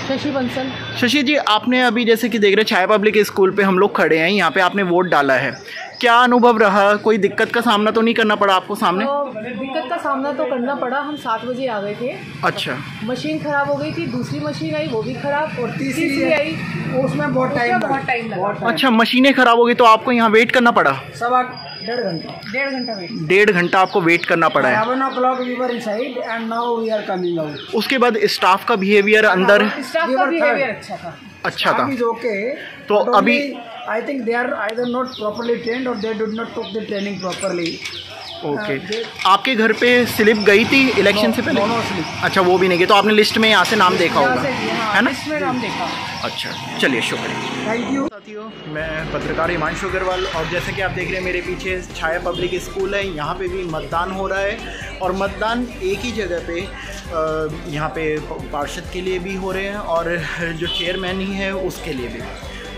शशि बंसल। शशि जी, आपने अभी जैसे कि देख रहे छाया पब्लिक स्कूल पे हम लोग खड़े हैं, यहाँ पे आपने वोट डाला है, क्या अनुभव रहा? कोई दिक्कत का सामना तो नहीं करना पड़ा आपको सामने? दिक्कत का सामना तो करना पड़ा। हम 7 बजे आ गए थे। अच्छा। मशीन खराब हो गई थी, दूसरी मशीन आई वो भी खराब, और तीसरी आई उसमें बहुत टाइम लगा। अच्छा, मशीनें खराब हो गई तो आपको यहाँ वेट करना पड़ा? 1.5 घंटा आपको वेट करना पड़ा है। 11 o'clock we were inside and now we are coming out. उसके बाद स्टाफ का बिहेवियर अंदर? स्टाफ का बिहेवियर अच्छा था। Okay. तो अभी I think they are either not properly trained or they did not took the training properly. Okay. आपके घर पे स्लिप गई थी इलेक्शन से पहले? अच्छा, वो भी नहीं गई, तो आपने लिस्ट में यहाँ से नाम देखा होगा, है ना? लिस्ट में नाम देखा। अच्छा, चलिए, शुक्रिया। Thank you. साथियों, मैं पत्रकार हिमांशु अग्रवाल, और जैसे कि आप देख रहे हैं मेरे पीछे छाया पब्लिक स्कूल है, यहाँ पे भी मतदान हो रहा है, और मतदान एक ही जगह पे यहाँ पे पार्षद के लिए भी हो रहे हैं और जो चेयरमैन ही है उसके लिए भी।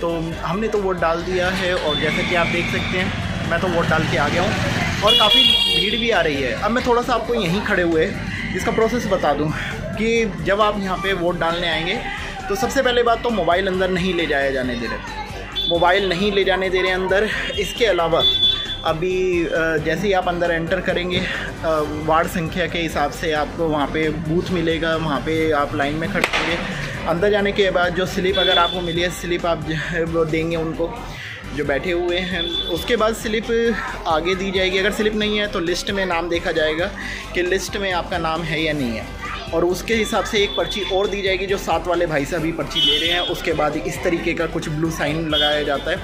तो हमने तो वोट डाल दिया है, और जैसा कि आप देख सकते हैं मैं तो वोट डाल के आ गया हूँ, और काफ़ी भीड़ भी आ रही है। अब मैं थोड़ा सा आपको यहीं खड़े हुए इसका प्रोसेस बता दूँ कि जब आप यहाँ पे वोट डालने आएंगे तो सबसे पहले बात तो मोबाइल अंदर नहीं ले जाया जाने दे रहे, मोबाइल नहीं ले जाने दे रहे अंदर। इसके अलावा अभी जैसे ही आप अंदर एंटर करेंगे, वार्ड संख्या के हिसाब से आपको वहाँ पे बूथ मिलेगा, वहाँ पे आप लाइन में खड़े होंगे। अंदर जाने के बाद जो स्लिप अगर आपको मिली है, स्लिप आप वो देंगे उनको जो बैठे हुए हैं। उसके बाद स्लिप आगे दी जाएगी। अगर स्लिप नहीं है तो लिस्ट में नाम देखा जाएगा कि लिस्ट में आपका नाम है या नहीं है, और उसके हिसाब से एक पर्ची और दी जाएगी। जो साथ वाले भाई साहब भी पर्ची ले रहे हैं, उसके बाद इस तरीके का कुछ ब्लू साइन लगाया जाता है,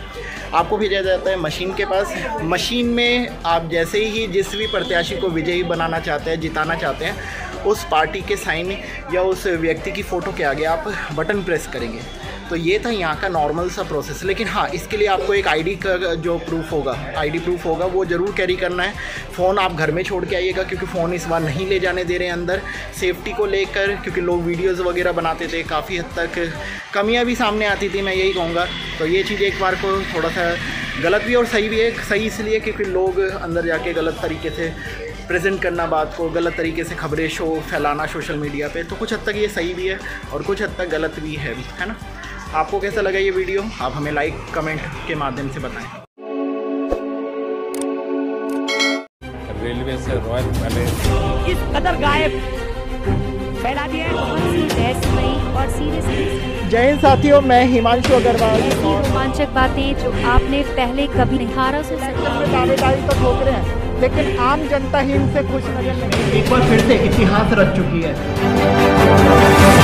आपको भेजा जाता है मशीन के पास। मशीन में आप जैसे ही जिस भी प्रत्याशी को विजयी बनाना चाहते हैं, जिताना चाहते हैं, उस पार्टी के साइन या उस व्यक्ति की फ़ोटो के आगे आप बटन प्रेस करेंगे। तो ये था यहाँ का नॉर्मल सा प्रोसेस। लेकिन हाँ, इसके लिए आपको एक आईडी का जो प्रूफ होगा, आईडी प्रूफ होगा, वो ज़रूर कैरी करना है। फ़ोन आप घर में छोड़ के आइएगा, क्योंकि फ़ोन इस बार नहीं ले जाने दे रहे हैं अंदर, सेफ्टी को लेकर, क्योंकि लोग वीडियोस वगैरह बनाते थे, काफ़ी हद तक कमियां भी सामने आती थी, मैं यही कहूँगा। तो ये चीज़ एक बार को थोड़ा सा गलत भी और सही भी है। सही इसलिए क्योंकि लोग अंदर जाके गलत तरीके से प्रेजेंट करना बात को, गलत तरीके से खबरें फैलाना सोशल मीडिया पे, तो कुछ हद तक ये सही भी है और कुछ हद तक गलत भी है ना? आपको कैसा लगा ये वीडियो? आप हमें लाइक कमेंट के माध्यम से बताएं। रेलवे से रॉयल पैलेस इस कदर गायब फैला दिया है, बहुत सी रहस्यमयी और सीरियस। जय हिंद साथियों, मैं हिमांशु अग्रवाल। ऐसी रोमांचक बातें जो आपने पहले कभी नहीं। 1870 में दावेदारी तो ठोक रहे हैं, लेकिन आम जनता ही इनसे खुश नजर नहीं। एक बार फिर से इतिहास रच चुकी है।